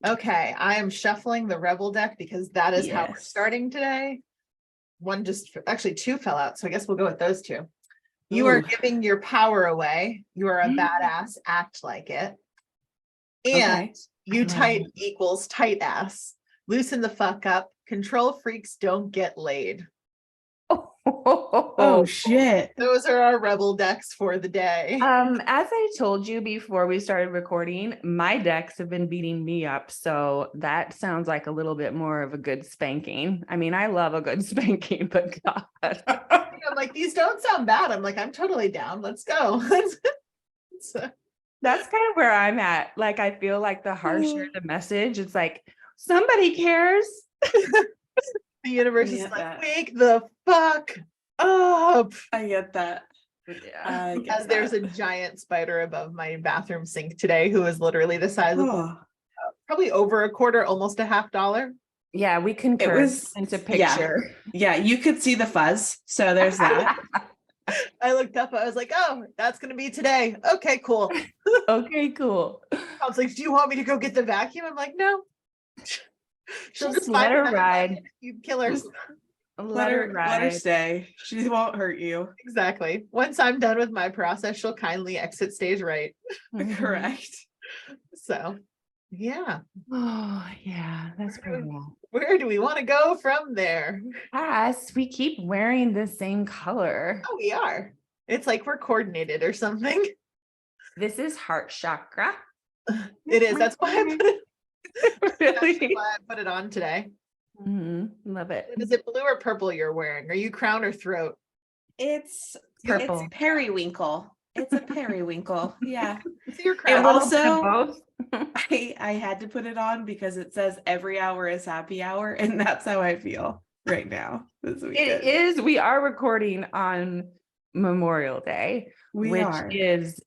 Okay, I am shuffling the Rebel deck because that is how we're Yes. starting today. One just, actually two fell out, so I guess we'll go with those two. You are Ooh. giving your power away. You are a Mm. badass, act like it. And Okay. you I love tight it. equals tight ass. Loosen the fuck up. Control freaks don't get laid. Oh shit. Those are our Rebel decks for the day. As I told you before we started recording, my decks have been beating me up. So that sounds like a little bit more of a good spanking. I mean, I love a good spanking, but God. I'm like, these don't sound bad. I'm like, I'm totally down. Let's go. So, That's kind of where I'm at. Like, I feel like the harsher the message, it's like, somebody cares. the universe is get like, that. wake the fuck up. I get that. Yeah. I get As there's a giant spider above my bathroom sink today who is literally the size of Oh, probably over a quarter, almost a $50. Yeah, we concur. it was Into yeah. picture. Yeah, you could see the fuzz. So there's that. I looked up, I was like, oh, that's gonna be today. Okay, cool. Okay, cool. I was like, do you want me to go get the vacuum? I'm like, no. She'll Just just let find her another ride. vacuum. You killers. Let her let her ride. stay. She won't hurt you. Exactly. Once I'm done with my process, she'll kindly exit stage right. Mhm. Correct. So yeah. Oh, yeah, that's pretty cool. Where do we want to go from there? Yes, we keep wearing the same color. Oh, we are. It's like we're coordinated or something. This is heart chakra. It is. That's why I put it, that's Really? why I put it on today. Love it. Is it blue or purple you're wearing? Are you crown or throat? It's Purple. It's periwinkle. It's a periwinkle. Yeah. So you're It crown. also both. I had to put it on because it says every hour is happy hour, and that's how I feel right now this It weekend. is. We are recording on Memorial Day, We which are. is,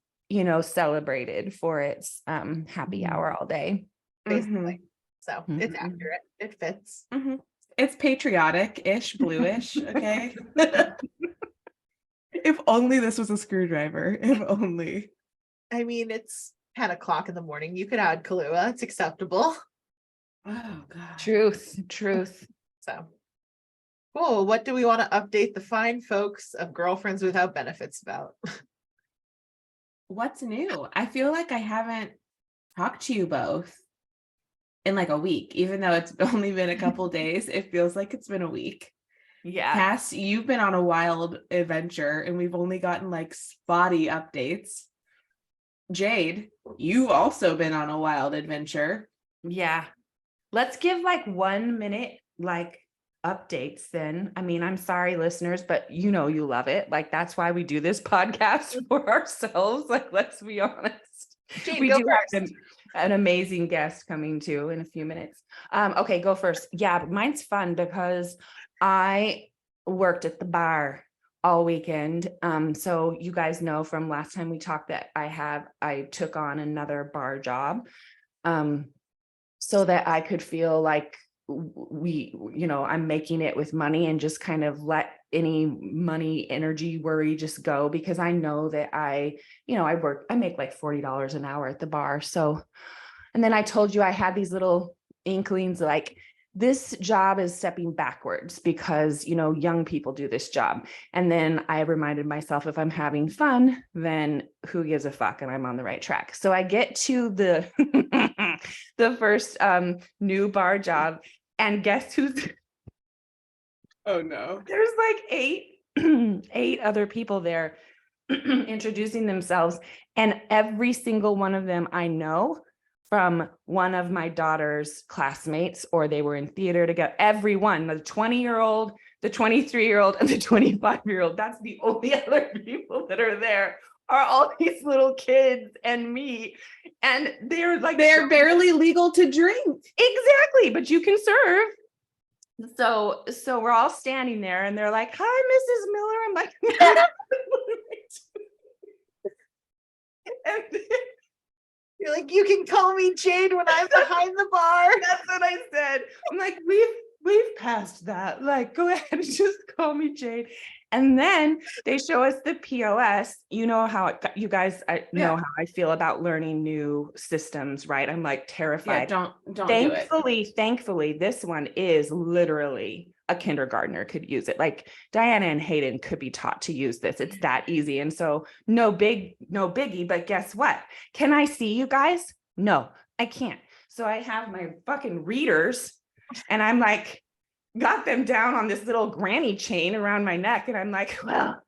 celebrated for its happy hour all day. Basically. So it's Mhm. accurate. It fits. Mhm. It's patriotic-ish, bluish, okay? If only this was a screwdriver. If only. I mean, it's 10 o'clock in the morning. You could add Kahlua. It's acceptable. Oh god. Truth. So cool. What do we want to update the fine folks of Girlfriends Without Benefits about? What's new? I feel like I haven't talked to you both in like a week, even though it's only been a couple days. It feels like it's been a week. Yeah. Cass, you've been on a wild adventure and we've only gotten like spotty updates. Jade, you've also been on a wild adventure. Yeah. Let's give like 1 minute like updates then. I mean, I'm sorry, listeners, but you love it. Like, that's why we do this podcast for ourselves. Like, let's be honest. Jade, We go do have an amazing guest coming too in a few minutes. Okay, go first. Yeah, but mine's fun because I worked at the bar all weekend. So you guys know from last time we talked that I took on another bar job. So that I could feel like I'm making it with money and just kind of let any money, energy, worry just go, because I know that I make like $40 an hour at the bar. So, and then I told you I had these little inklings like this job is stepping backwards because, young people do this job. And then I reminded myself, if I'm having fun, then who gives a fuck, and I'm on the right track. So I get to the the first new bar job, and guess who's Oh no. there's like eight other people there introducing themselves, and every single one of them I know from one of my daughter's classmates, or they were in theater together. Everyone, the 20-year-old, the 23-year-old, and the 25-year-old. That's the only other people that are there, are all these little kids and me. And they're barely legal to drink. Exactly, but you can serve. So we're all standing there and they're like, "Hi, Mrs. Miller." I'm like, and You're like, you can call me Jade when I'm behind the bar. that's what I said. I'm like, we've passed that. Like, go ahead and just call me Jade. And then they show us the POS. You know how you guys know how I feel about learning new systems, right? I'm like terrified. Don't do it. Thankfully, this one is literally a kindergartner could use it. Like Diana and Hayden could be taught to use this. It's that easy. And so no biggie, but guess what? Can I see you guys? No, I can't. So I have my fucking readers and I'm like, got them down on this little granny chain around my neck. And I'm like, well,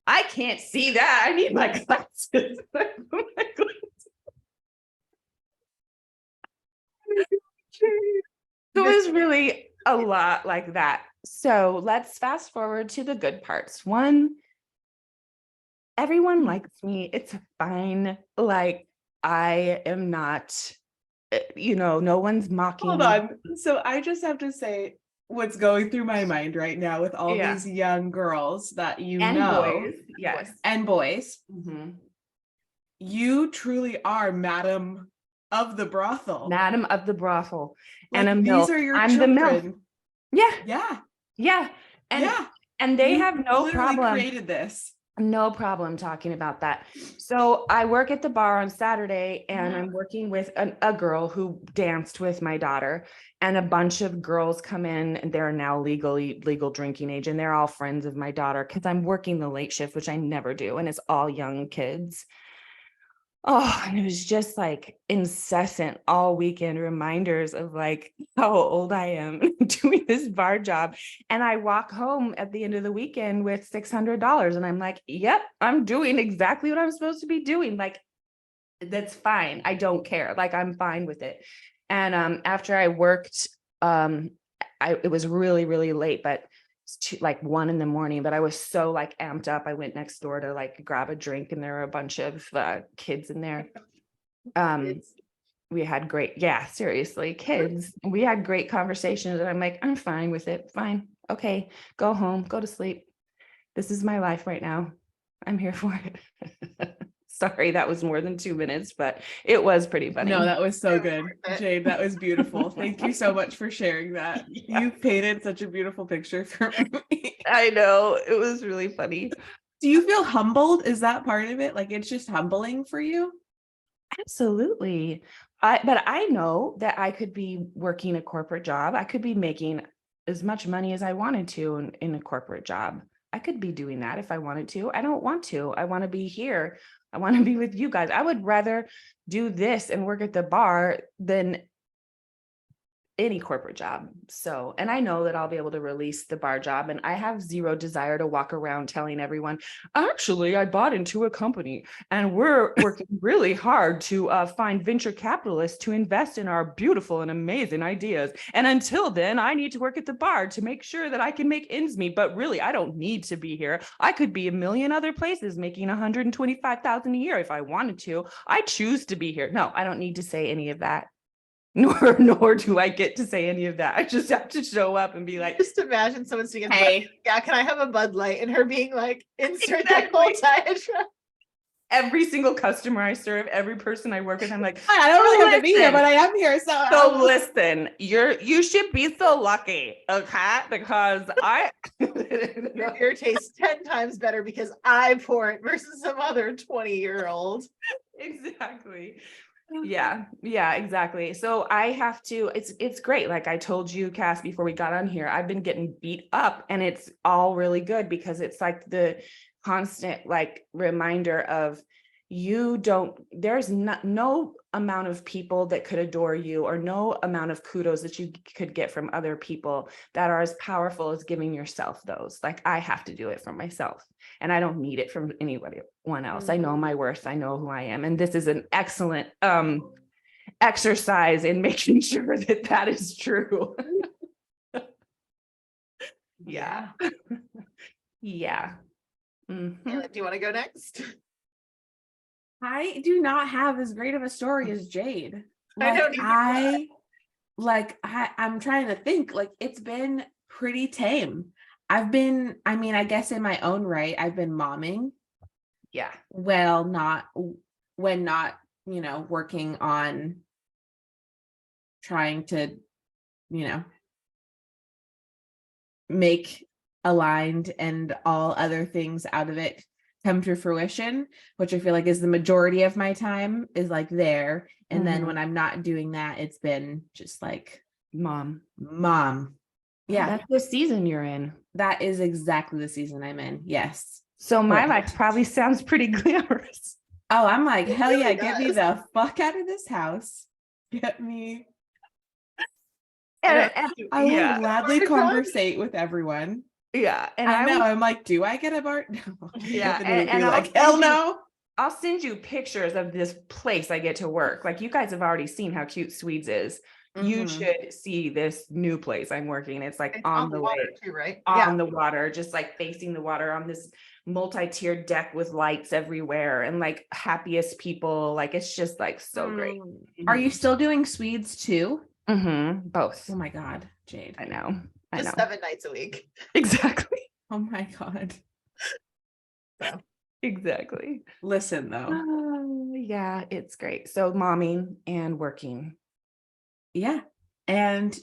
I can't see that. I need my glasses. So it was really a lot like that. So let's fast forward to the good parts. One, everyone likes me. It's fine. Like I am not, no one's mocking Hold me. on. So I just have to say what's going through my mind right now with all these young girls that Boys. Yes. And boys. Mm-hmm. You truly are Madam of the Brothel. Madam of the Brothel. Like, and these are your children. Yeah. And they have no problem. Created this. No problem talking about that. So I work at the bar on Saturday and I'm working with a girl who danced with my daughter, and a bunch of girls come in and they're now legal drinking age. And they're all friends of my daughter because I'm working the late shift, which I never do. And it's all young kids. Oh, and it was just like incessant all weekend reminders of like how old I am doing this bar job. And I walk home at the end of the weekend with $600. And I'm like, yep, I'm doing exactly what I'm supposed to be doing. Like, that's fine. I don't care. Like, I'm fine with it. And after I worked, it was really, really late, but like 1 a.m, but I was so like amped up. I went next door to like grab a drink and there were a bunch of kids in there. We had great, seriously, kids. We had great conversations and I'm like, I'm fine with it. Fine. Okay. Go home, go to sleep. This is my life right now. I'm here for it. Sorry, that was more than 2 minutes, but it was pretty funny. No, that was so good. Jade, that was beautiful. Thank you so much for sharing that. You painted such a beautiful picture for me. I know, it was really funny. Do you feel humbled? Is that part of it? Like, it's just humbling for you? Absolutely. But I know that I could be working a corporate job. I could be making as much money as I wanted to in a corporate job. I could be doing that if I wanted to. I don't want to. I want to be here. I want to be with you guys. I would rather do this and work at the bar than any corporate job. So, and I know that I'll be able to release the bar job, and I have zero desire to walk around telling everyone, actually, I bought into a company and we're working really hard to find venture capitalists to invest in our beautiful and amazing ideas. And until then, I need to work at the bar to make sure that I can make ends meet. But really, I don't need to be here. I could be a million other places making $125,000 a year if I wanted to. I choose to be here. No, I don't need to say any of that. Nor do I get to say any of that. I just have to show up and be like, just imagine someone singing, hey, can I have a Bud Light? And her being like, insert that whole diatribe. Every single customer I serve, every person I work with, I'm like, I don't really have to be here, but I am here. So listen, you should be so lucky, okay? Because your tastes 10 times better because I pour it versus some other 20-year-old. Exactly. Yeah, exactly. So I have to, it's great. Like I told you, Cass, before we got on here, I've been getting beat up and it's all really good because it's like the constant like reminder of there's no amount of people that could adore you or no amount of kudos that you could get from other people that are as powerful as giving yourself those. Like I have to do it for myself and I don't need it from anyone else. I know my worth. I know who I am. And this is an excellent exercise in making sure that that is true. Yeah. Yeah. Mm-hmm. Do you want to go next? I do not have as great of a story as Jade. I'm trying to think, like, it's been pretty tame. I guess in my own right, I've been momming. Yeah. Well, not working on trying to, make aligned and all other things out of it come to fruition, which I feel like is the majority of my time is like there. And then when I'm not doing that, it's been just like Mom. Yeah. That's the season you're in. That is exactly the season I'm in. Yes. So my Correct. life probably sounds pretty glamorous. Oh, I'm like, It hell really yeah, get me does. the fuck out of this house. Get me. And I will yeah, gladly Bartendon? conversate with everyone. yeah. And I know. will, I'm like, do I get a bar? No. Yeah, Anthony would be and I'll like, hell send you- no. I'll send you pictures of this place I get to work. Like, you guys have already seen how cute Swedes is. You Mhm. should see this new place I'm working. It's like It's on the way, water too, right? on the water, just like facing the water on this multi-tiered deck with lights everywhere and like happiest people. Like, it's just like so great. Are you still doing Swedes too? Both. Oh my God, Jade. I know. I Just know. 7 nights a week. Exactly. Oh my God. Exactly. Listen though. Yeah, it's great. So momming and working. Yeah. And,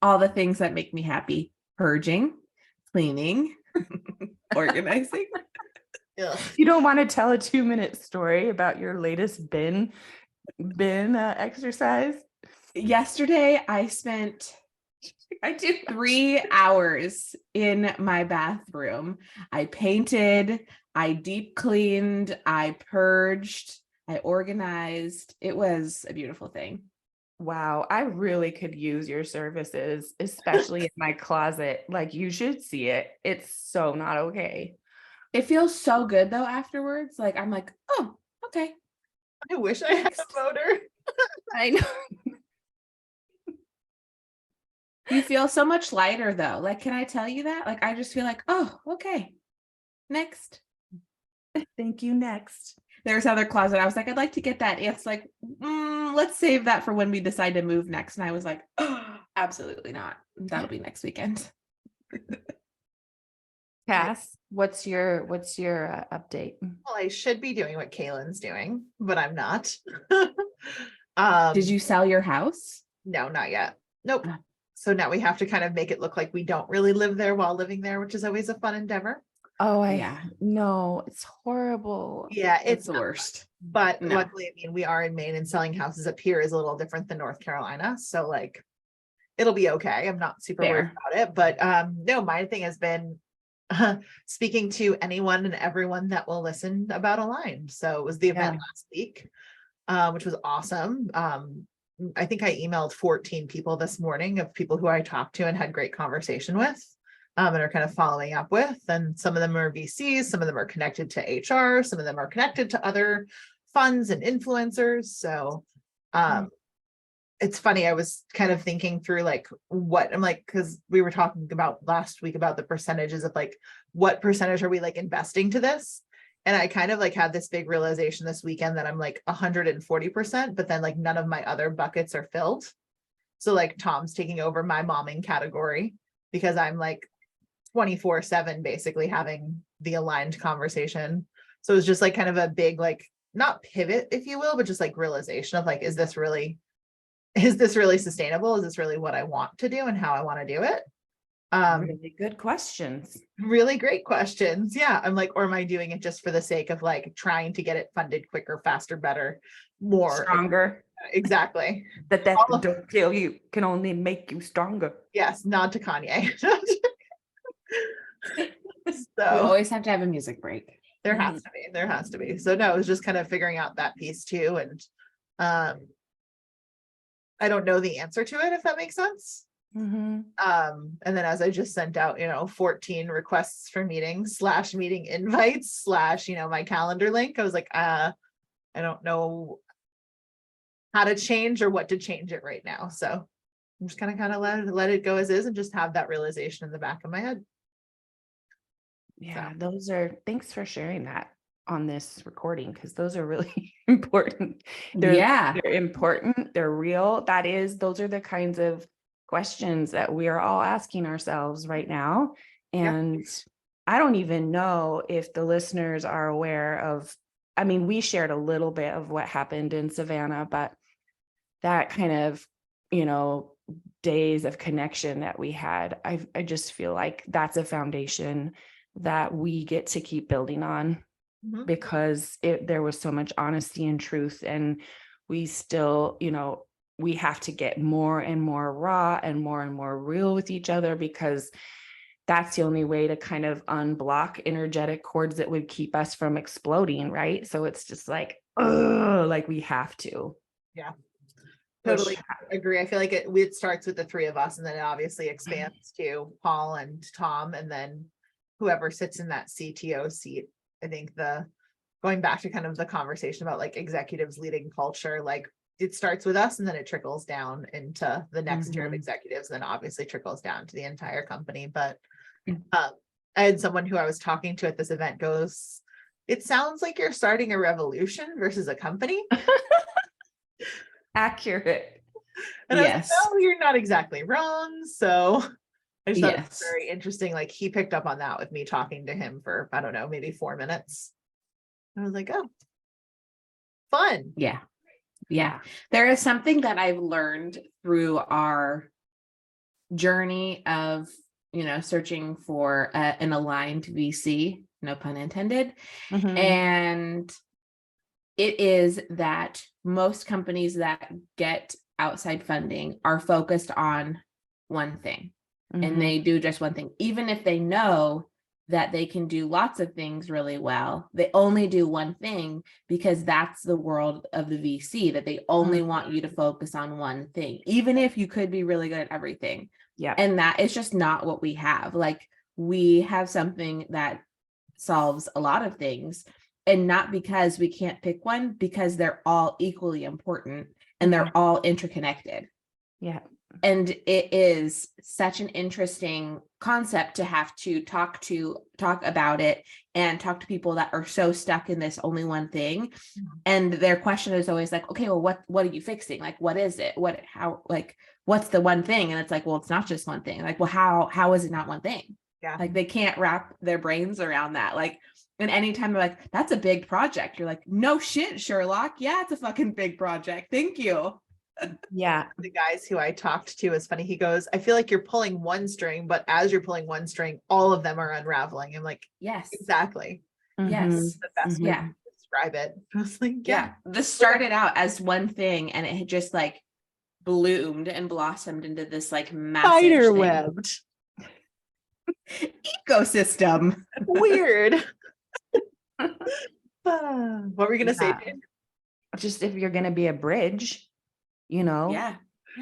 all the things that make me happy: purging, cleaning, organizing. Ugh. You don't want to tell a 2-minute story about your latest bin exercise? Yesterday, I spent I do 3 hours in my bathroom. I painted, I deep cleaned, I purged, I organized. It was a beautiful thing. Wow, I really could use your services, especially in my closet. Like, you should see it. It's so not okay. It feels so good though afterwards. Like, I'm like, oh, okay. I wish I had a motor. I know. You feel so much lighter though. Like, can I tell you that? Like, I just feel like, oh, okay. Next. Thank you. Next. There's other closet. I was like, I'd like to get that. It's like, let's save that for when we decide to move next. And I was like, oh, absolutely not. That'll be next weekend. Cass, what's your update? Well, I should be doing what Kaylin's doing, but I'm not. Did you sell your house? No, not yet. Nope. Ah. So now we have to kind of make it look like we don't really live there while living there, which is always a fun endeavor. Oh, Yeah. no, it's horrible. Yeah, It's the worst. But No. luckily, I mean, we are in Maine and selling houses up here is a little different than North Carolina. So like, it'll be okay. I'm not super worried Fair. about it. But no, my thing has been speaking to anyone and everyone that will listen about Aligned. So it was the event last week, which was awesome. I think I emailed 14 people this morning of people who I talked to and had great conversation with. And are kind of following up with, and some of them are VCs, some of them are connected to HR, some of them are connected to other funds and influencers. So it's funny, I was kind of thinking through like what I'm like, because we were talking about last week about the percentages of like what percentage are we like investing to this. And I kind of like had this big realization this weekend that I'm like 140%, but then like none of my other buckets are filled. So like Tom's taking over my momming category because I'm like 24/7 basically having the aligned conversation. So it was just like kind of a big, like, not pivot, if you will, but just like realization of like, is this really sustainable? Is this really what I want to do and how I want to do it? Really good questions. Really great questions. Yeah. I'm like, or am I doing it just for the sake of like trying to get it funded quicker, faster, better, more Stronger. Exactly. That don't kill you, can only make you stronger. Yes. Nod to Kanye. We So always have to have a music break. there has to be. So no, it was just kind of figuring out that piece too. And I don't know the answer to it, if that makes sense. And then as I just sent out, 14 requests for meetings / meeting invites / my calendar link, I was like, I don't know how to change or what to change it right now. So I'm just kind of let it go as is and just have that realization in the back of my head. Yeah, thanks for sharing that on this recording, because those are really important. They're important. They're real. Those are the kinds of questions that we are all asking ourselves right now. And I don't even know if the listeners are aware of, I mean, we shared a little bit of what happened in Savannah, but that kind of, days of connection that we had. I just feel like that's a foundation that we get to keep building on, because there was so much honesty and truth, and we still, we have to get more and more raw and more real with each other, because that's the only way to kind of unblock energetic cords that would keep us from exploding, right? So it's just like, like we have to. Yeah. Totally agree. I feel like it starts with the three of us, and then it obviously expands to Paul and Tom, and then whoever sits in that CTO seat. I think going back to kind of the conversation about like executives leading culture, like it starts with us and then it trickles down into the next tier of executives, and then obviously trickles down to the entire company. But I had someone who I was talking to at this event goes, "It sounds like you're starting a revolution versus a company." Accurate. And I was like, "Oh, you're not exactly wrong." So I just thought it was very interesting. Like he picked up on that with me talking to him for, I don't know, maybe 4 minutes. I was like, "Oh, fun." Yeah. Yeah. There is something that I've learned through our journey of, searching for an aligned VC, no pun intended. And it is that most companies that get outside funding are focused on one thing, and they do just one thing. Even if they know that they can do lots of things really well, they only do one thing, because that's the world of the VC, that they only want you to focus on one thing, even if you could be really good at everything. Yeah. And that is just not what we have. Like, we have something that solves a lot of things, and not because we can't pick one, because they're all equally important and they're all interconnected. Yeah. And it is such an interesting concept to have to talk about it, and talk to people that are so stuck in this only one thing. And their question is always like, okay, well, what are you fixing? Like, what is it? What's the one thing? And it's like, well, it's not just one thing. Like, well, how is it not one thing? Yeah. Like, they can't wrap their brains around that. Like, and anytime they're like, that's a big project, you're like, no shit, Sherlock. Yeah, it's a fucking big project. Thank you. Yeah. The guys who I talked to is funny. He goes, "I feel like you're pulling one string, but as you're pulling one string, all of them are unraveling." I'm like, Yes. exactly. Yes. The best way to describe it. I was like, yeah. This started out as one thing, and it had just like bloomed and blossomed into this like massive Spider thing. webbed Ecosystem. Weird. What were you gonna say, Jane? Just if you're gonna be a bridge, Yeah.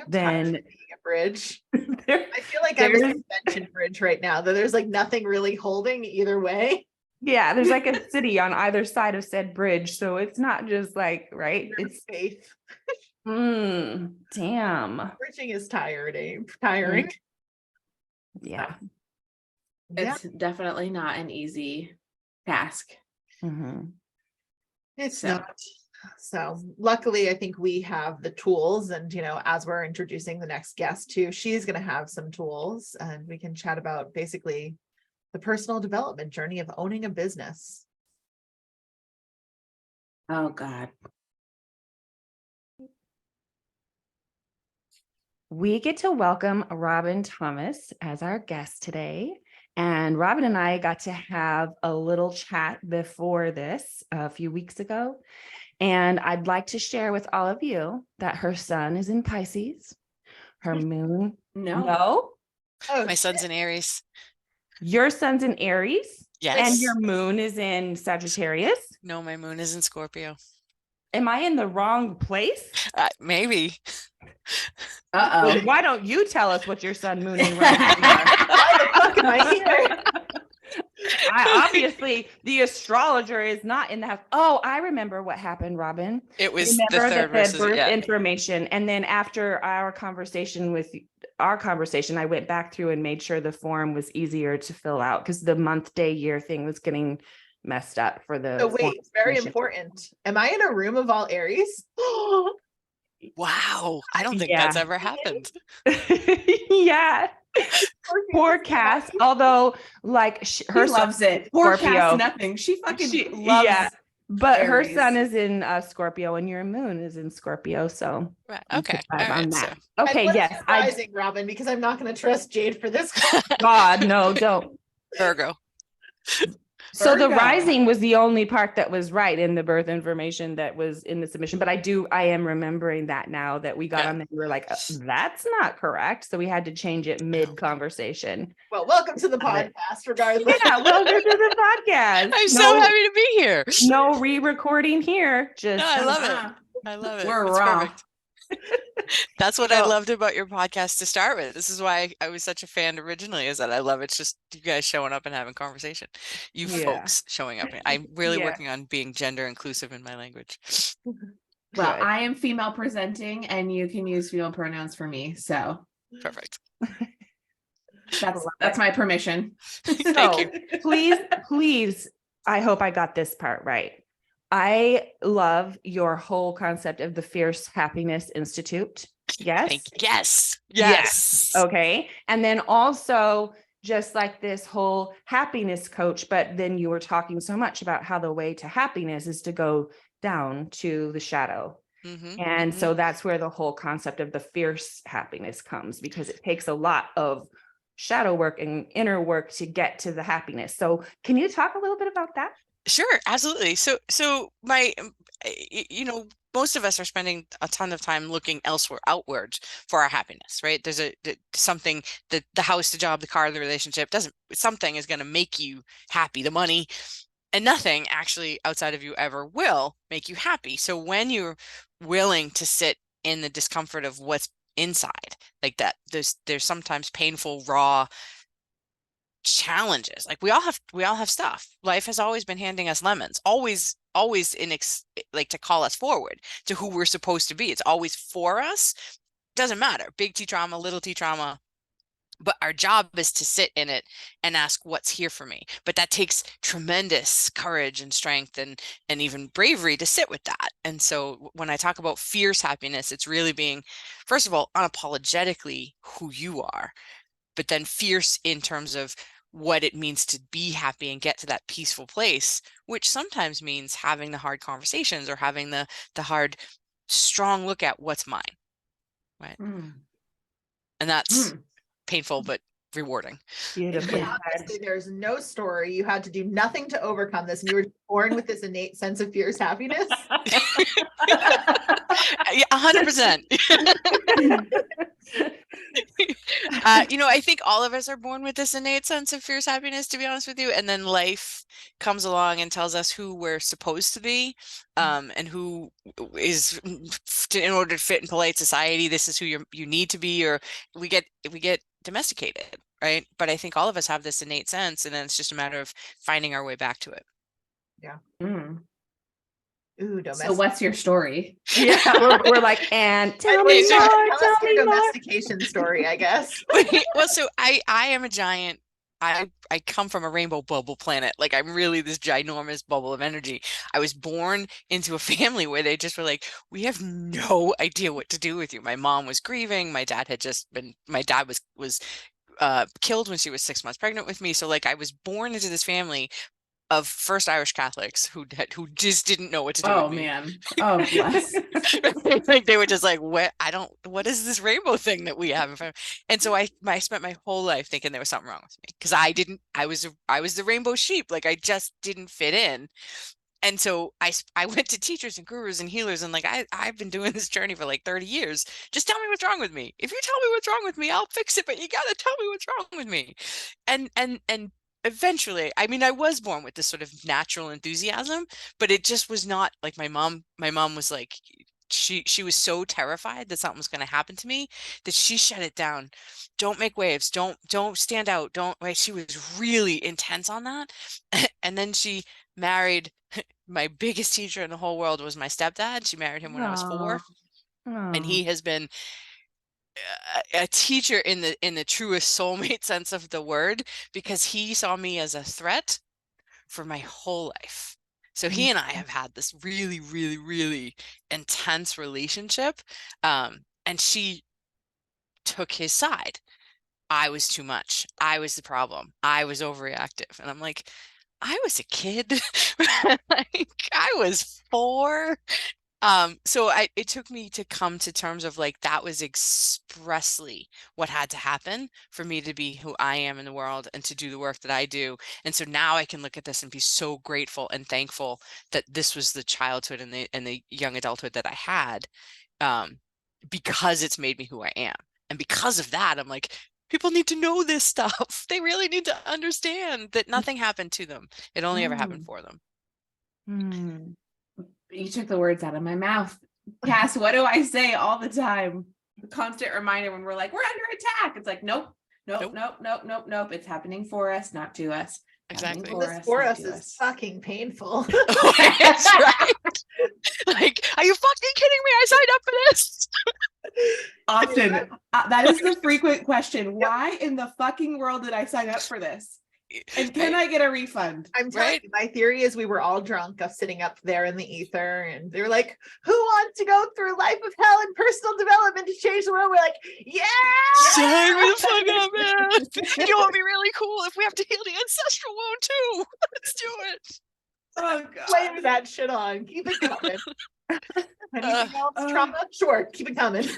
then A bridge. I feel like I'm a suspension bridge right now, though there's like nothing really holding either way. yeah, there's like a city on either side of said bridge. So it's not just like, right? It's faith. Damn. Bridging is tiring. Yeah. It's definitely not an easy task. It's not. So luckily, I think we have the tools, and as we're introducing the next guest too, she's going to have some tools, and we can chat about basically the personal development journey of owning a business. Oh God. We get to welcome Robin Thomas as our guest today. And Robin and I got to have a little chat before this a few weeks ago. And I'd like to share with all of you that her sun is in Pisces. Her moon. No? Oh, My son's in Aries. Your sun's in Aries? Yes. And your moon is in Sagittarius? No, my moon is in Scorpio. Am I in the wrong place? Maybe. Why don't you tell us what your sun, moon, and rising are? why the fuck am I here? Obviously, the astrologer is not in the house. Oh, I remember what happened, Robin. It was Remember the third versus birth yeah. information. And then after our conversation, I went back through and made sure the form was easier to fill out, because the month, day, year thing was getting messed up for the. So wait, very important. Am I in a room of all Aries? Wow. I don't think that's ever happened. Yeah. Poor Cass, although like her she loves it. Scorpio. Forecast nothing. She fucking loves But her Aries. sun is in Scorpio and your moon is in Scorpio. So Right. you Okay. could vibe All on right. So that. And Okay, what is yes. your rising, Robin, because I'm not going to trust Jade for this. God, no, don't. Virgo. So the Virgo. rising was the only part that was right in the birth information that was in the submission. But I am remembering that now that we got Yeah. on there. We were like, that's not correct. So we had to change it mid-conversation. Well, welcome to the Love it. podcast, regardless. Yeah, welcome to the podcast. I'm so happy to be here. No re-recording here. Just No, I love it. Uh-huh. I love it. We're It's raw. perfect. That's what I So- loved about your podcast to start with. This is why I was such a fan originally, is that I love it's just you guys showing up and having conversation. You Yeah. folks showing up. I'm really Yeah. working on being gender inclusive in my language. Well, Good. I am female presenting and you can use female pronouns for me. So Perfect. that's my permission. Thank So you. please, I hope I got this part right. I love your whole concept of the Fierce Happiness Institute. Yes. Yes. Yes. Okay. And then also just like this whole happiness coach, but then you were talking so much about how the way to happiness is to go down to the shadow. Mhm, And mhm. so that's where the whole concept of the fierce happiness comes, because it takes a lot of shadow work and inner work to get to the happiness. So can you talk a little bit about that? Sure, absolutely. So most of us are spending a ton of time looking elsewhere, outwards for our happiness, right? There's something that the house, the job, the car, the relationship something is going to make you happy, the money, and nothing actually outside of you ever will make you happy. So when you're willing to sit in the discomfort of what's inside, like that, there's sometimes painful, raw challenges. Like we all have stuff. Life has always been handing us lemons, always like to call us forward to who we're supposed to be. It's always for us. Doesn't matter, big T trauma, little T trauma, but our job is to sit in it and ask what's here for me. But that takes tremendous courage and strength and even bravery to sit with that. And so when I talk about fierce happiness, it's really being, first of all, unapologetically who you are, but then fierce in terms of what it means to be happy and get to that peaceful place, which sometimes means having the hard conversations or having the hard, strong look at what's mine, right? Mm. And that's painful, but rewarding. Beautifully Yeah, said. honestly, there's no story. You had to do nothing to overcome this, and you were born with this innate sense of fierce happiness. Yeah, 100%. I think all of us are born with this innate sense of fierce happiness, to be honest with you. And then life comes along and tells us who we're supposed to be, and who is, in order to fit in polite society, this is who you need to be, or we get domesticated, right? But I think all of us have this innate sense, and then it's just a matter of finding our way back to it. Yeah. Mm. Ooh, So domestic. what's your story? Yeah, we're like, and tell me Tell more, us tell your me more. domestication story, I guess. Well, so I am a giant. I come from a rainbow bubble planet. Like I'm really this ginormous bubble of energy. I was born into a family where they just were like, we have no idea what to do with you. My mom was grieving. My dad was killed when she was 6 months pregnant with me. So like I was born into this family of first Irish Catholics who just didn't know what to do Oh with me. man. Oh bless. Like they were just like, what is this rainbow thing that we have in front of? And so I spent my whole life thinking there was something wrong with me because I was the rainbow sheep. Like I just didn't fit in. And so I went to teachers and gurus and healers and like I've been doing this journey for like 30 years. Just tell me what's wrong with me. If you tell me what's wrong with me, I'll fix it, but you got to tell me what's wrong with me. And eventually, I mean, I was born with this sort of natural enthusiasm, but it just was not like my mom was like, she was so terrified that something was going to happen to me that she shut it down. Don't make waves. Don't stand out. Don't, like, she was really intense on that. And then she married my biggest teacher in the whole world was my stepdad. She married him when I was 4. And he has been a teacher in the truest soulmate sense of the word, because he saw me as a threat for my whole life. So he and I have had this really, really, really intense relationship. And she took his side. I was too much. I was the problem. I was overreactive. And I'm like, I was a kid. Like I was 4. So it took me to come to terms of like that was expressly what had to happen for me to be who I am in the world and to do the work that I do. And so now I can look at this and be so grateful and thankful that this was the childhood and the young adulthood that I had, because it's made me who I am. And because of that, I'm like, people need to know this stuff. They really need to understand that nothing happened to them. It only ever happened for them. Mm. You took the words out of my mouth. Cass, what do I say all the time? The constant reminder when we're like, we're under attack. It's like, nope, nope, nope, nope, nope, nope. It's happening for us, not to us. Exactly. Happening This for not us to is us. fucking painful. That's right. Like, are you fucking kidding me? I signed up for this. Often, that is the frequent question. Why in the fucking world did I sign up for this? And can I get a refund? I'm telling Right? you, my theory is we were all drunk of sitting up there in the ether, and they were like, who wants to go through life of hell and personal development to change the world? We're like, yeah. Sign me the fuck up, man. You know what would be really cool if we have to heal the ancestral wound too. Let's do it. Oh god. Layer that shit on. Keep it coming. Anything else? Trauma? Sure, keep it coming.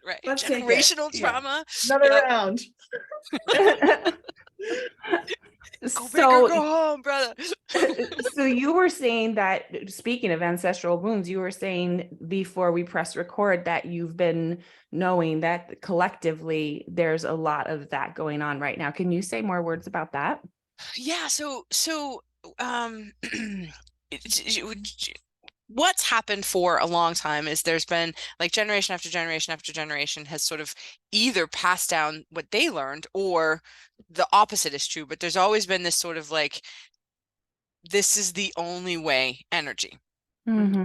Right. Let's take it. Generational Yeah. trauma. Another Yep. round. Go big or So, go home, brother. so you were saying that, speaking of ancestral wounds, you were saying before we press record that you've been knowing that collectively there's a lot of that going on right now. Can you say more words about that? Yeah, what's happened for a long time is there's been like generation after generation after generation has sort of either passed down what they learned or the opposite is true, but there's always been this sort of like, this is the only way energy,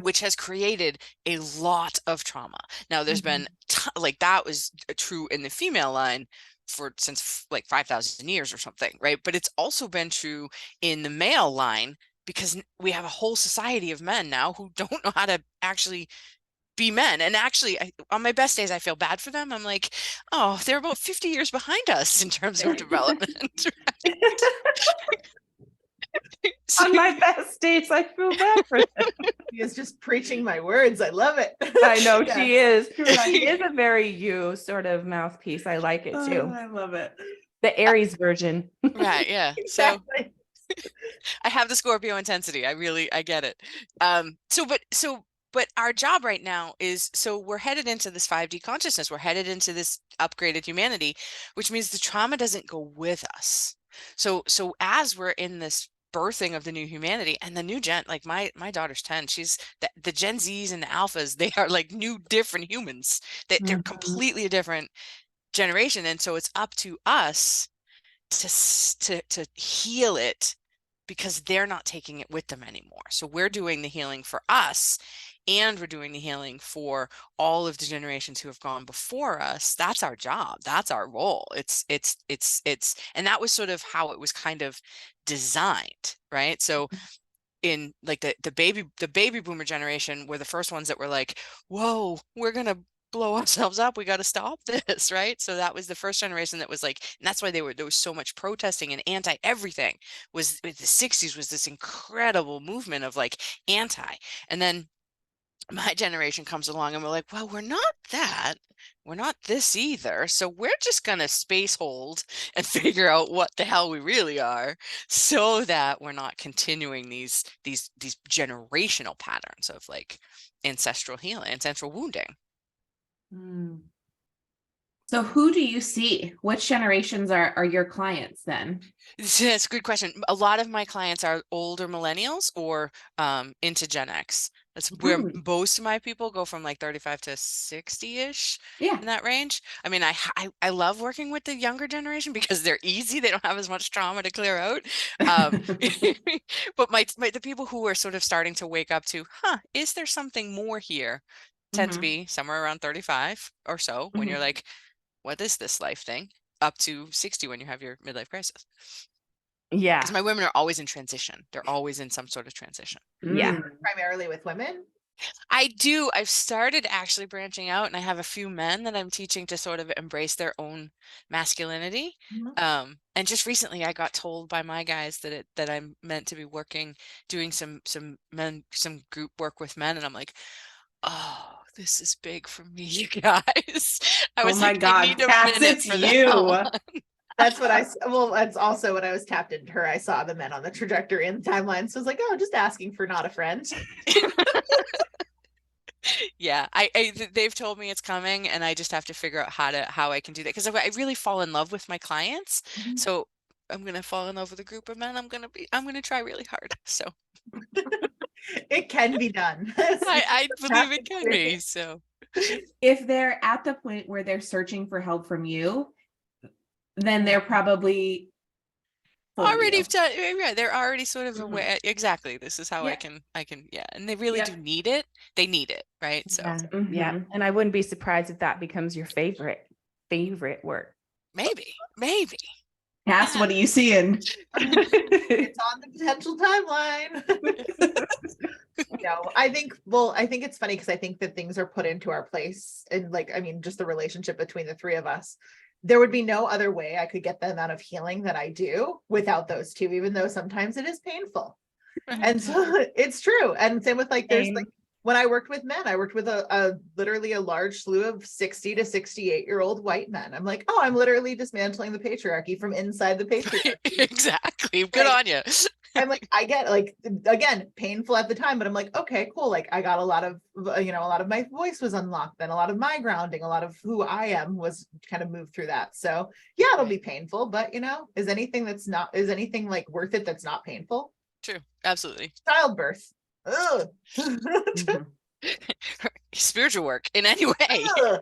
which has created a lot of trauma. Now there's been like that was true in the female line since like 5,000 years or something, right? But it's also been true in the male line because we have a whole society of men now who don't know how to actually be men. And actually, on my best days, I feel bad for them. I'm like, oh, they're about 50 years behind us in terms of development. On my best days, I feel bad for them. He is just preaching my words. I love it. I know Yeah. she is. She is a very you sort of mouthpiece. I like it too. I love it. The Aries version. Right. Yeah. So Exactly. I have the Scorpio intensity. I get it. But our job right now is, so we're headed into this 5D consciousness. We're headed into this upgraded humanity, which means the trauma doesn't go with us. So as we're in this birthing of the new humanity and the new gen, like my daughter's 10, she's the Gen Zs and the Alphas, they are like new different humans. They're completely a different generation. And so it's up to us to heal it because they're not taking it with them anymore. So we're doing the healing for us, and we're doing the healing for all of the generations who have gone before us. That's our job. That's our role. It's and that was sort of how it was kind of designed, right? So in like the baby boomer generation were the first ones that were like, whoa, we're gonna blow ourselves up, we got to stop this, right? So that was the first generation that was like, and that's why there was so much protesting and anti everything. Was the 60s was this incredible movement of like anti, and then my generation comes along and we're like, well, we're not that, we're not this either, so we're just gonna space hold and figure out what the hell we really are, so that we're not continuing these generational patterns of like ancestral healing, ancestral wounding. So who do you see? Which generations are your clients then? That's a good question. A lot of my clients are older millennials or into Gen X. That's where most of my people go, from like 35 to 60-ish, in that range. I mean, I love working with the younger generation because they're easy. They don't have as much trauma to clear out. But the people who are sort of starting to wake up to, is there something more here? Tend to be somewhere around 35 or so, when you're like, what is this life thing? Up to 60 when you have your midlife crisis. Yeah. Because my women are always in transition. They're always in some sort of transition. Yeah. Primarily with women? I do. I've started actually branching out, and I have a few men that I'm teaching to sort of embrace their own masculinity. Mhm. And just recently I got told by my guys that I'm meant to be doing some group work with men, and I'm like, oh, this is big for me, you guys. I Oh was my like, I God, need a Cass, minute it's for that you. one. That's what well, that's also when I was tapped into her. I saw the men on the trajectory and the timeline. So I was like, oh, just asking for not a friend. Yeah, they've told me it's coming, and I just have to figure out how I can do that, because I really fall in love with my clients. Mhm. So I'm gonna fall in love with a group of men. I'm gonna try really hard. So It can be done. I believe it can be. Experience. So If they're at the point where they're searching for help from you, then they're probably for already you. done, yeah, they're already sort of Mhm. aware. Exactly. This is how Yeah. I can, yeah. And they really do Yep. need it. They need it, right? So Yeah. Mhm. And I wouldn't be surprised if that becomes your favorite work. maybe. Cass, what are you seeing? It's on the potential timeline. No, I think it's funny because I think that things are put into our place, and like, I mean, just the relationship between the three of us. There would be no other way I could get the amount of healing that I do without those two, even though sometimes it is painful. And so it's true. And same with like, there's like, Same. when I worked with men, I worked with a literally a large slew of 60 to 68-year-old white men. I'm like, oh, I'm literally dismantling the patriarchy from inside the patriarchy. Exactly. Good Like, on you. I'm like, I get like, again, painful at the time, but I'm like, okay, cool. Like I got a lot of, a lot of my voice was unlocked, then a lot of my grounding, a lot of who I am was kind of moved through that. So yeah, it'll be painful, but is anything like worth it that's not painful? True. Absolutely. Childbirth. Ugh. Mhm. Spiritual work in any way. Ugh.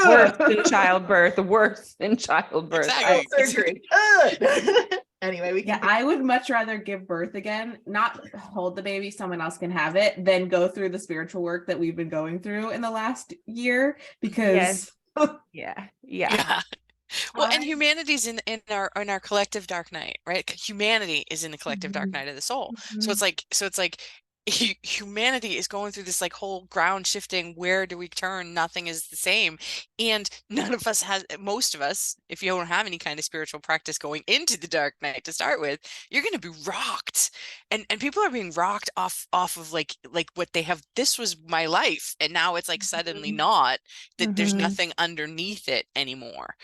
Worse Ugh. than childbirth. Worse than childbirth. Exactly. Surgery. Ugh. Anyway, we Yeah, can I would much rather give birth again, not hold the baby, someone else can have it, than go through the spiritual work that we've been going through in the last year because Yeah. Yeah. Well, and I humanity's in our collective dark night, right? Humanity is in the collective dark Mhm. night of the soul. So Mhm. it's like humanity is going through this like whole ground shifting. Where do we turn? Nothing is the same. And none of us most of us, if you don't have any kind of spiritual practice going into the dark night to start with, you're going to be rocked. And people are being rocked off of like what they have. This was my life. And now it's like suddenly not, that there's Mhm. nothing underneath it anymore.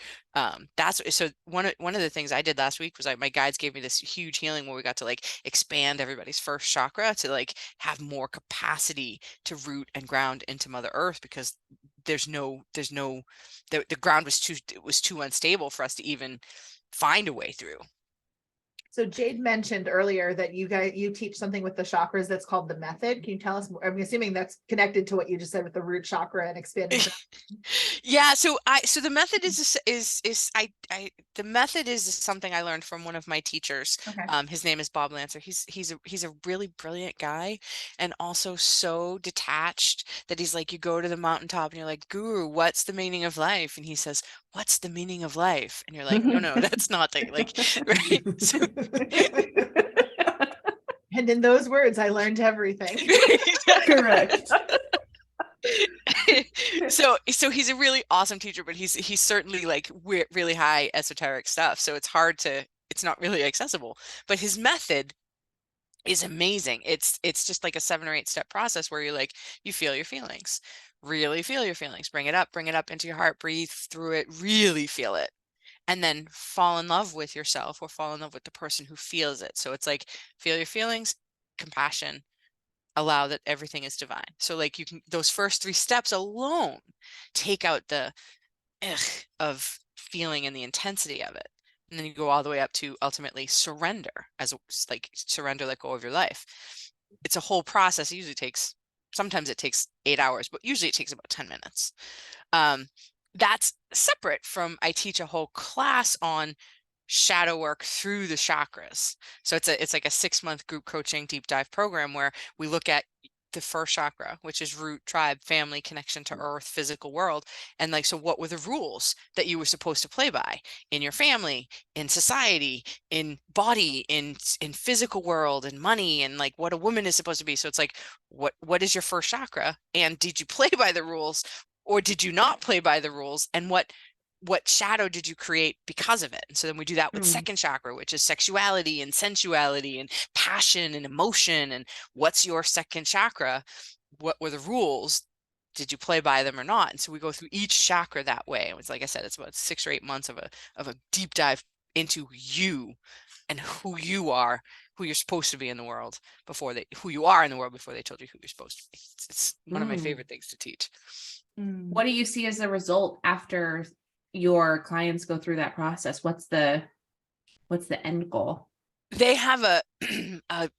That's so one of the things I did last week was like my guides gave me this huge healing where we got to like expand everybody's first chakra to like have more capacity to root and ground into Mother Earth, because the ground was too unstable for us to even find a way through. So Jade mentioned earlier that you teach something with the chakras that's called the method. Can you tell us more? I'm assuming that's connected to what you just said with the root chakra and expanding. Yeah, so the method the method is something I learned from one of my teachers. Okay. His name is Bob Lancer. He's a really brilliant guy, and also so detached that he's like, you go to the mountaintop and you're like, Guru, what's the meaning of life? And he says, what's the meaning of life? And you're like, no, that's not the like, right? So And in those words, I learned everything. Correct. so he's a really awesome teacher, but he's certainly like really high esoteric stuff, so it's not really accessible, but his method is amazing. It's just like a 7 or 8 step process where you feel your feelings, really feel your feelings, bring it up into your heart, breathe through it, really feel it, and then fall in love with yourself or fall in love with the person who feels it. So it's like, feel your feelings, compassion, allow that everything is divine. So like, you can, those first 3 steps alone take out the of feeling and the intensity of it. And then you go all the way up to ultimately surrender, like surrender, let go of your life. It's a whole process. Sometimes it takes 8 hours, but usually it takes about 10 minutes. That's separate from, I teach a whole class on shadow work through the chakras. So it's like a 6-month group coaching deep dive program where we look at the first chakra, which is root, tribe, family, connection to earth, physical world. And like, so what were the rules that you were supposed to play by in your family, in society, in body, in physical world, and money, and like what a woman is supposed to be? So it's like, what is your first chakra? And did you play by the rules, or did you not play by the rules? And what shadow did you create because of it? And so then we do that with second chakra, which is sexuality and sensuality and passion and emotion. And what's your second chakra? What were the rules? Did you play by them or not? And so we go through each chakra that way. It was, like I said, it's about 6 or 8 months of a deep dive into you and who you are, who you're supposed to be in the world who you are in the world before they told you who you're supposed to be. It's one of my favorite things to teach. What do you see as the result after your clients go through that process? What's the end goal? They have a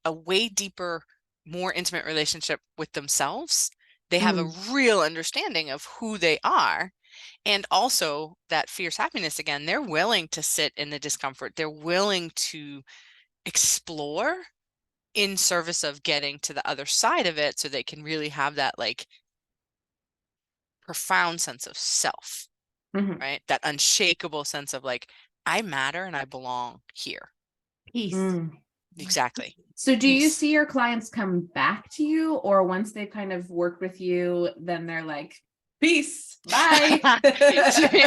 a way deeper, more intimate relationship with themselves. They have a real understanding of who they are. And also that fierce happiness, again, they're willing to sit in the discomfort. They're willing to explore in service of getting to the other side of it, so they can really have that like profound sense of self, right? That unshakable sense of like, I matter and I belong here. Peace. Exactly. So do you see your clients come back to you, or once they kind of worked with you, then they're like, peace, bye?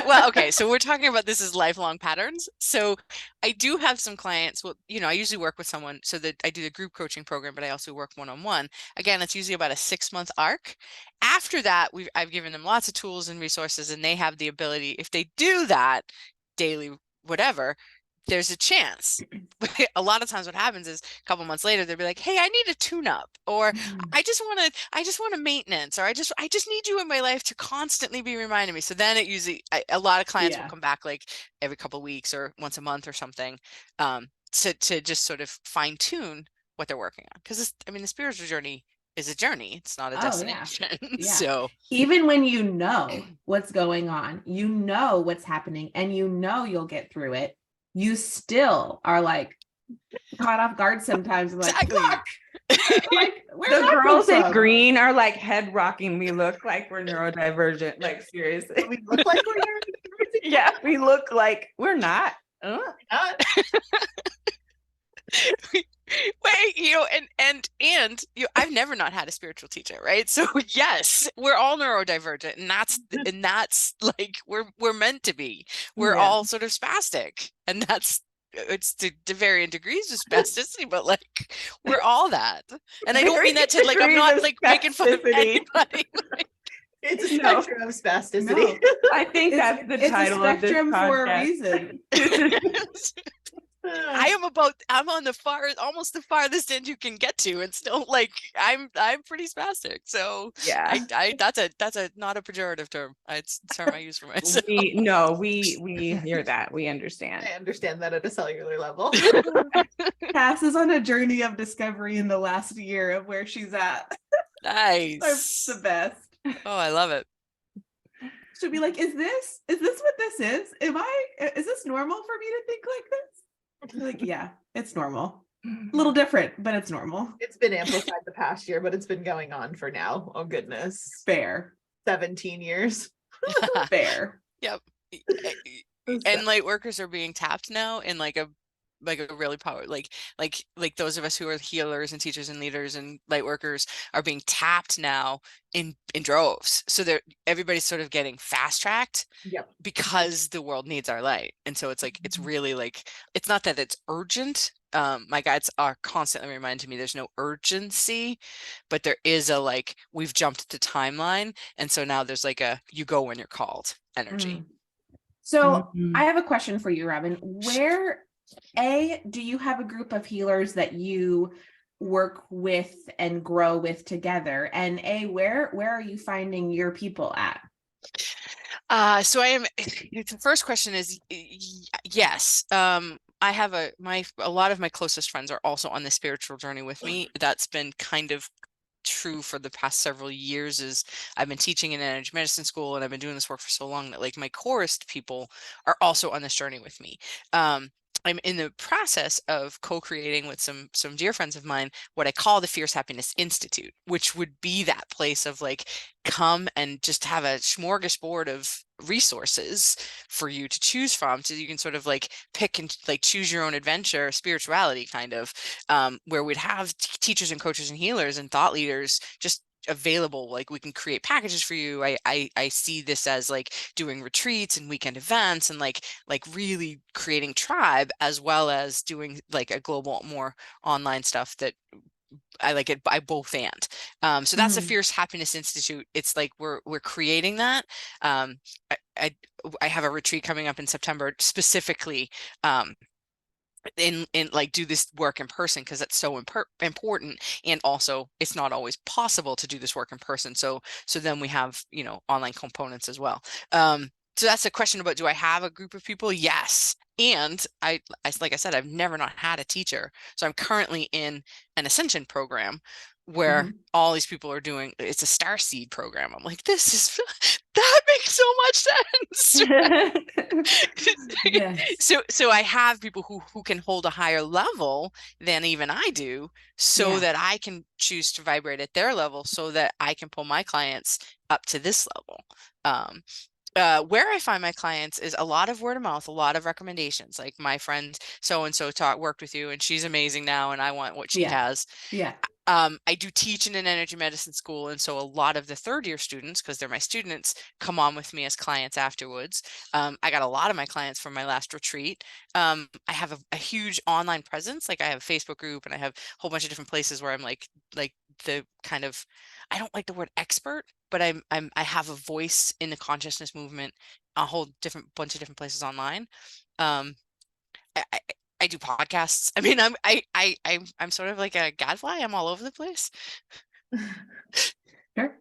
Well, okay, so we're talking about this as lifelong patterns. So I do have some clients, well, I usually work with someone, so that I do the group coaching program, but I also work one-on-one. Again, it's usually about a 6-month arc. After that, I've given them lots of tools and resources, and they have the ability, if they do that daily, whatever, there's a chance. A lot of times what happens is a couple months later, they'll be like, hey, I need a tune-up, or I just want a maintenance, or I just need you in my life to constantly be reminding me. So then it usually, a lot of clients will come back like every couple of weeks or once a month or something, to just sort of fine tune what they're working on. Because the spiritual journey is a journey. It's not a destination. Yeah. So even when you know what's going on, you know what's happening, and you know you'll get through it, you still are like caught off guard sometimes. Like, exactly. like The girls in green are like head rocking. We look like we're neurodivergent. Like, seriously. We look like we're neurodivergent. Yeah, we look like we're not. Not. Wait, and I've never not had a spiritual teacher, right? So yes, we're all neurodivergent, and that's like we're meant to be. We're all sort of spastic, and it's to varying degrees of spasticity, but like we're all that. And I don't mean that to like, I'm not like making fun of anybody. It's a spectrum of spasticity. No, I think that's the title of this podcast. For a reason. I'm on almost the farthest end you can get to, and still like I'm pretty spastic. So yeah, that's a not a pejorative term. It's a term I use for myself. We hear that. We understand. I understand that at a cellular level. Cass is on a journey of discovery in the last year of where she's at. Nice. That's the best. Oh, I love it. She'll be like, is this what this is? Is this normal for me to think like this? Like, yeah, it's normal. A little different, but it's normal. It's been amplified the past year, but it's been going on for now. Oh goodness. Fair. 17 years. Fair. Yep. And light workers are being tapped now in like a really power, like those of us who are healers and teachers and leaders and light workers are being tapped now in droves. So everybody's sort of getting fast tracked. Yep. Because the world needs our light. And so it's like, it's really like, it's not that it's urgent. My guides are constantly reminding me there's no urgency, but there is a like, we've jumped the timeline. And so now there's like you go when you're called energy. So I have a question for you, Robin. Where do you have a group of healers that you work with and grow with together? And where are you finding your people at? So the first question is yes. I have a lot of my closest friends are also on the spiritual journey with me. That's been kind of true for the past several years. Is I've been teaching in energy medicine school, and I've been doing this work for so long that like my chorist people are also on this journey with me. I'm in the process of co-creating with some dear friends of mine what I call the Fierce Happiness Institute, which would be that place of like, come and just have a smorgasbord of resources for you to choose from, so you can sort of like pick and like choose your own adventure, spirituality kind of, where we'd have teachers and coaches and healers and thought leaders just available. Like we can create packages for you. I see this as like doing retreats and weekend events and like really creating tribe, as well as doing like a global more online stuff that I like it by both and. So that's the Fierce Happiness Institute. It's like we're creating that. I I have a retreat coming up in September specifically in like do this work in person, because it's so important, and also it's not always possible to do this work in person, so then we have, you know, online components as well. So that's a question about, do I have a group of people? Yes. And I like I said, I've never not had a teacher, so I'm currently in an ascension program where all these people are doing, it's a star seed program. I'm like, this is that makes so much sense. Yes. So I have people who can hold a higher level than even I do, so Yeah. that I can choose to vibrate at their level, so that I can pull my clients up to this level. Where I find my clients is a lot of word of mouth, a lot of recommendations. Like, my friend so and so worked with you and she's amazing now, and I want what she has. Yeah. I do teach in an energy medicine school, and so a lot of the third year students, because they're my students, come on with me as clients afterwards. I got a lot of my clients from my last retreat. I have a huge online presence. Like, I have a Facebook group, and I have a whole bunch of different places where I'm like the kind of, I don't like the word expert, but I have a voice in the consciousness movement, a whole bunch of different places online. I do podcasts. I mean, I'm sort of like a gadfly. I'm all over the place. Sure.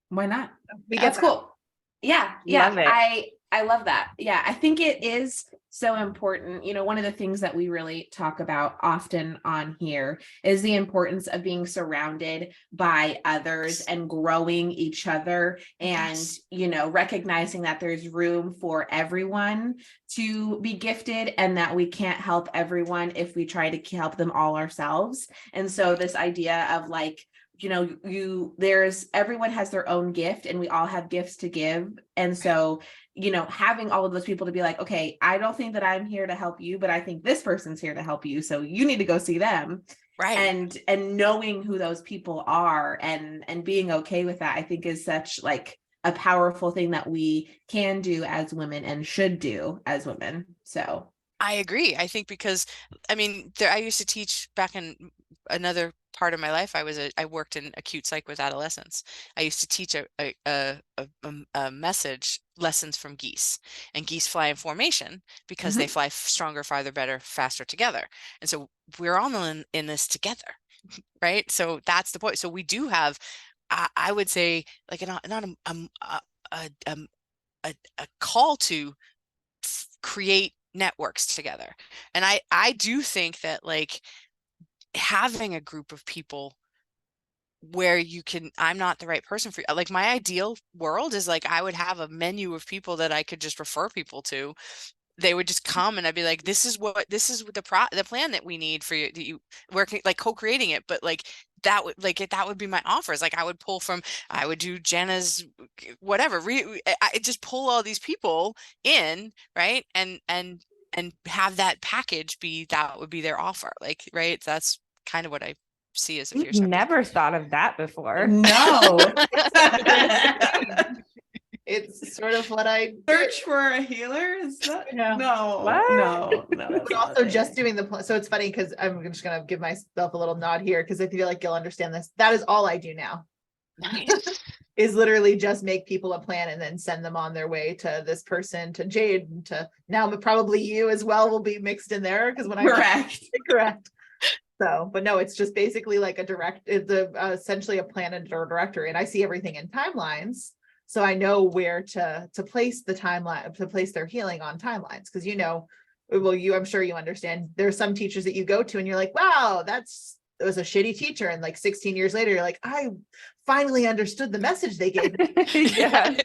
Why not? We get That's that. cool. Yeah. Yeah. Love it. I love that. Yeah. I think it is so important. You know, one of the things that we really talk about often on here is the importance of being surrounded by others and growing each other, and, Yes. you know, recognizing that there's room for everyone to be gifted, and that we can't help everyone if we try to help them all ourselves. And so this idea of like, you know, everyone has their own gift, and we all have gifts to give. And so, you know, having all of those people to be like, okay, I don't think that I'm here to help you, but I think this person's here to help you, so you need to go see them. Right. And knowing who those people are, and being okay with that, I think is such like a powerful thing that we can do as women and should do as women. So I agree. I think because, I mean, I used to teach back in another part of my life. I worked in acute psych with adolescents. I used to teach a message, lessons from geese, and geese fly in formation because they fly stronger, farther, better, faster together. And so we're all in this together, right? So that's the point. So we do have, I would say, like a call to create networks together. And I do think that, like, having a group of people where I'm not the right person for you. Like, my ideal world is like, I would have a menu of people that I could just refer people to. They would just come, and I'd be like, this is the plan that we need for you, that you working, like co-creating it. But like, that would be my offers. Like, I would do Jenna's whatever. I just pull all these people in, right? And have that package that would be their offer. Like, right? That's kind of what I see as a We've fierce happiness. never thought of that before. no. It's sort of what I Search for a healer? Is that Yeah. no, What? no, that's but not also a just thing. doing so it's funny because I'm just gonna give myself a little nod here, because I feel like you'll understand this. That is all I do now. Nice. Is literally just make people a plan and then send them on their way to this person, to Jade, and to now probably you as well will be mixed in there, because when correct. So, but no, it's just basically like it's essentially a plan and directory, and I see everything in timelines. So I know where to place the timeline, to place their healing on timelines. Because, you know, well, I'm sure you understand, there's some teachers that you go to and you're like, wow, it was a shitty teacher. And like 16 years later, you're like, I finally understood the message they gave me. Yeah.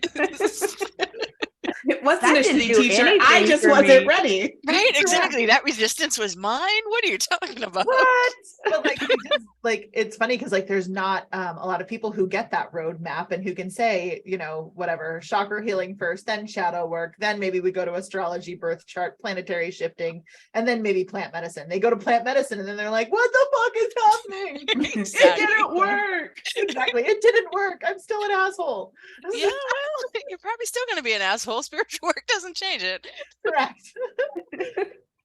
That didn't Spasticity do teacher. I anything just for wasn't me. ready. Right, exactly. That resistance was mine. What are you talking about? What? But like, because like, it's funny because like there's not a lot of people who get that roadmap and who can say, you know, whatever, chakra healing first, then shadow work, then maybe we go to astrology, birth chart, planetary shifting, and then maybe plant medicine. They go to plant medicine and then they're like, what the fuck is happening? Exactly. It didn't work. Exactly. It didn't work. I'm still an asshole. Yeah, well, you're probably still going to be an asshole. Spiritual work doesn't change it. Correct.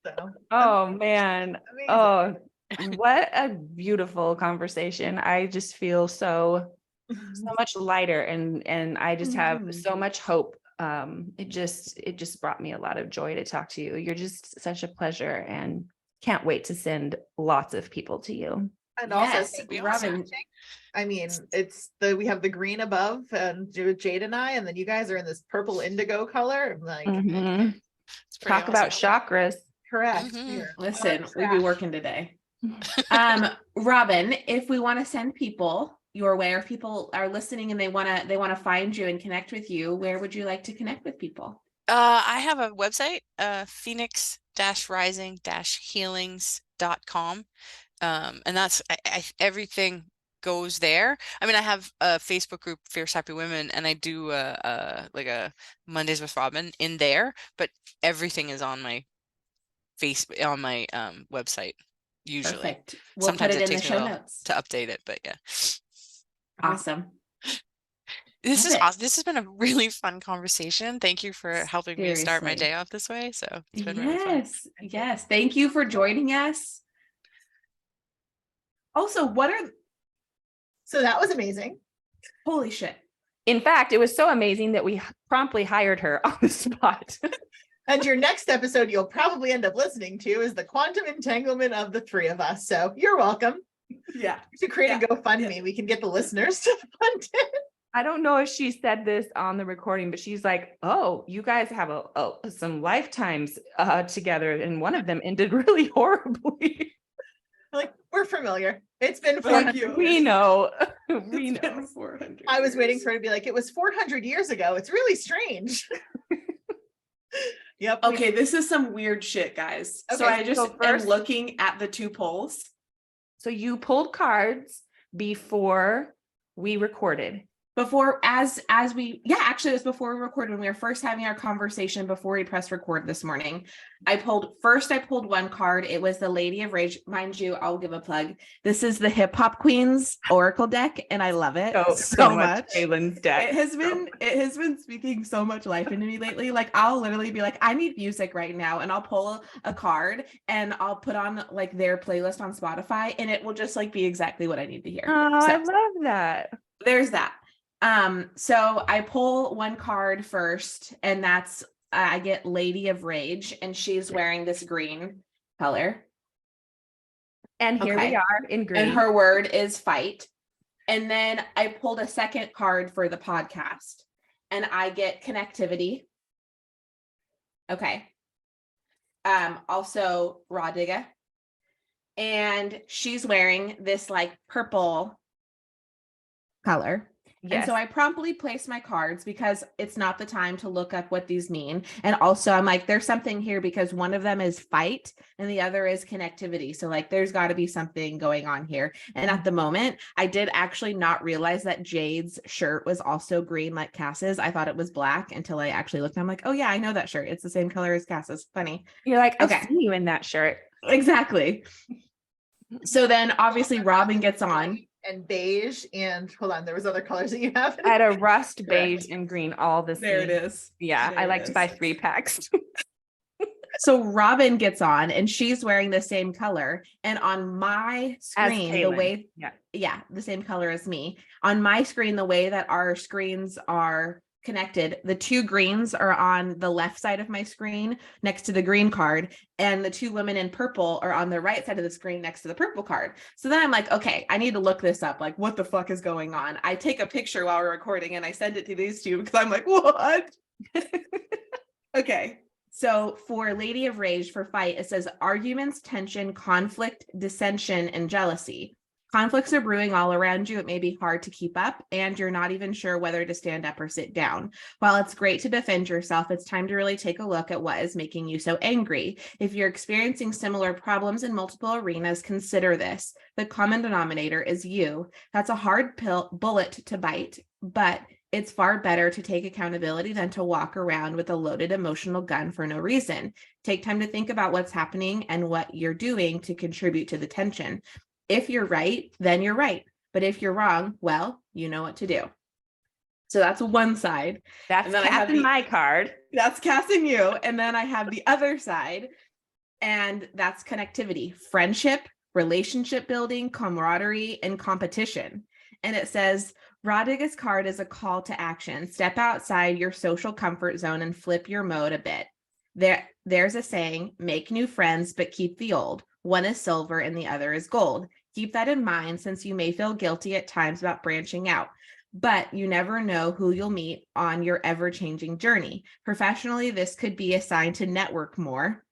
So, Oh man. amazing. Oh, what a beautiful conversation. I just feel so much lighter and I just have Mhm. so much hope. It just brought me a lot of joy to talk to you. You're just such a pleasure and can't wait to send lots of people to you. And also, Yes, thank you for Robin. matching. I mean, we have the green above and Jade and I, and then you guys are in this purple indigo color. I'm like, Mhm. It's pretty Talk about awesome. chakras. correct. Mhm. We are Listen, on we be track. working today. Robin, if we want to send people your way, or if people are listening and they want to find you and connect with you, where would you like to connect with people? I have a website, phoenix-rising-healings.com. And that's everything goes there. I mean, I have a Facebook group, Fierce Happy Women, and I do like a Mondays with Robin in there, but everything is on my website usually. Perfect. We'll put Sometimes it it in the takes me a show little notes. to update it, but yeah. Awesome. This Love is it. awesome. This has been a really fun conversation. Thank you for helping me start my Seriously. day off this way. So it's been really fun. Yes, yes. Thank you for joining us. Also, So that was amazing. holy shit. In fact, it was so amazing that we promptly hired her on the spot. And your next episode you'll probably end up listening to is the quantum entanglement of the three of us. So you're welcome. Yeah. To create Yeah. a GoFundMe, we can get the listeners to fund it. I don't know if she said this on the recording, but she's like, "Oh, you guys have some lifetimes together, and one of them ended really horribly." Like, we're familiar. It's been Thank 400 you. We years. know. We It's know. been 400 I was waiting years. for her to be like, it was 400 years ago. It's really strange. Yep. Okay, this is some weird shit, guys. So Okay, I just so am first- looking at the two polls. So you pulled cards before we recorded. Before, as we, yeah, actually it was before we recorded, when we were first having our conversation before we pressed record this morning. I pulled one card. It was the Lady of Rage. Mind you, I'll give a plug. This is the Hip Hop Queens Oracle deck, and I love it so much. Kaylin's deck. It has been speaking so much life into me lately. Like, I'll literally be like, I need music right now, and I'll pull a card and I'll put on like their playlist on Spotify, and it will just like be exactly what I need to hear. Oh, So I love that. there's that. So I pull one card first, and that's I get Lady of Rage, and she's wearing this green color, And here Okay. we are in green. and her word is fight. And then I pulled a second card for the podcast, and I get connectivity. Okay. Also Raw Digga. And she's wearing this like purple color. And Yes. so I promptly place my cards because it's not the time to look up what these mean. And also I'm like, there's something here because one of them is fight and the other is connectivity. So like, there's got to be something going on here. And at the moment, I did actually not realize that Jade's shirt was also green like Cass's. I thought it was black until I actually looked. And I'm like, oh yeah, I know that shirt. It's the same color as Cass's. Funny. You're like, I Okay. see you in that shirt. Exactly. So then obviously Robin gets on. And beige, and hold on, there was other colors that you have. I had a rust, beige, and green, all the There it same. is. Yeah, There I it like to buy is. 3-packs. So Robin gets on and she's wearing the same color. And on my screen, the Kaylin. way, Yeah. the same color as me. On my screen, the way that our screens are connected, the two greens are on the left side of my screen next to the green card, and the two women in purple are on the right side of the screen next to the purple card. So then I'm like, okay, I need to look this up. Like, what the fuck is going on? I take a picture while we're recording and I send it to these two because I'm like, what? Okay. So for Lady of Rage, for fight, it says arguments, tension, conflict, dissension, and jealousy. Conflicts are brewing all around you. It may be hard to keep up, and you're not even sure whether to stand up or sit down. While it's great to defend yourself, it's time to really take a look at what is making you so angry. If you're experiencing similar problems in multiple arenas, consider this. The common denominator is you. That's a hard bullet to bite, but it's far better to take accountability than to walk around with a loaded emotional gun for no reason. Take time to think about what's happening and what you're doing to contribute to the tension. If you're right, then you're right. But if you're wrong, well, you know what to do. So that's one side. That's And then I have casting my card. That's casting you. And then I have the other side, and that's connectivity, friendship, relationship building, camaraderie, and competition. And it says, Radhika's card is a call to action. Step outside your social comfort zone and flip your mode a bit. There's a saying, make new friends, but keep the old. One is silver and the other is gold. Keep that in mind, since you may feel guilty at times about branching out, but you never know who you'll meet on your ever-changing journey. Professionally, this could be a sign to network more.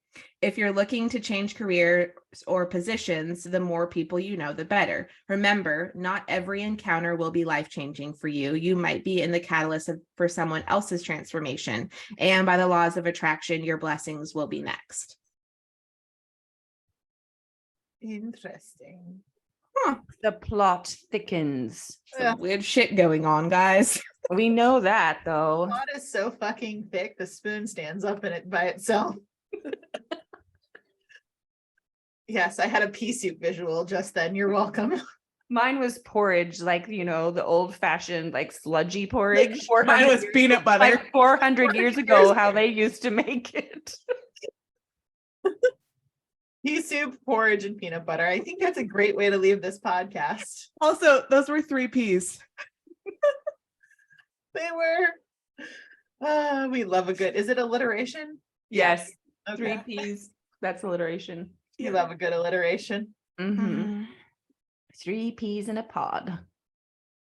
If you're looking to change careers or positions, the more people you know, the better. Remember, not every encounter will be life-changing for you. You might be in the catalyst for someone else's transformation. And by the laws of attraction, your blessings will be next. Interesting. The plot thickens. Some weird shit going on, guys. We know that though. Plot is so fucking thick, the spoon stands up in it by itself. Yes, I had a pea soup visual just then. You're welcome. Mine was porridge, like, you know, the old fashioned, like sludgy porridge. Mine was peanut butter. Like 400 years ago, how they used to make it. Pea soup, porridge, and peanut butter. I think that's a great way to leave this podcast. Also, those were 3 Ps. They were. We love a good. Is it alliteration? Yes. Okay. 3 Ps. That's alliteration. You love a good alliteration. Mhm. 3 Ps in a pod.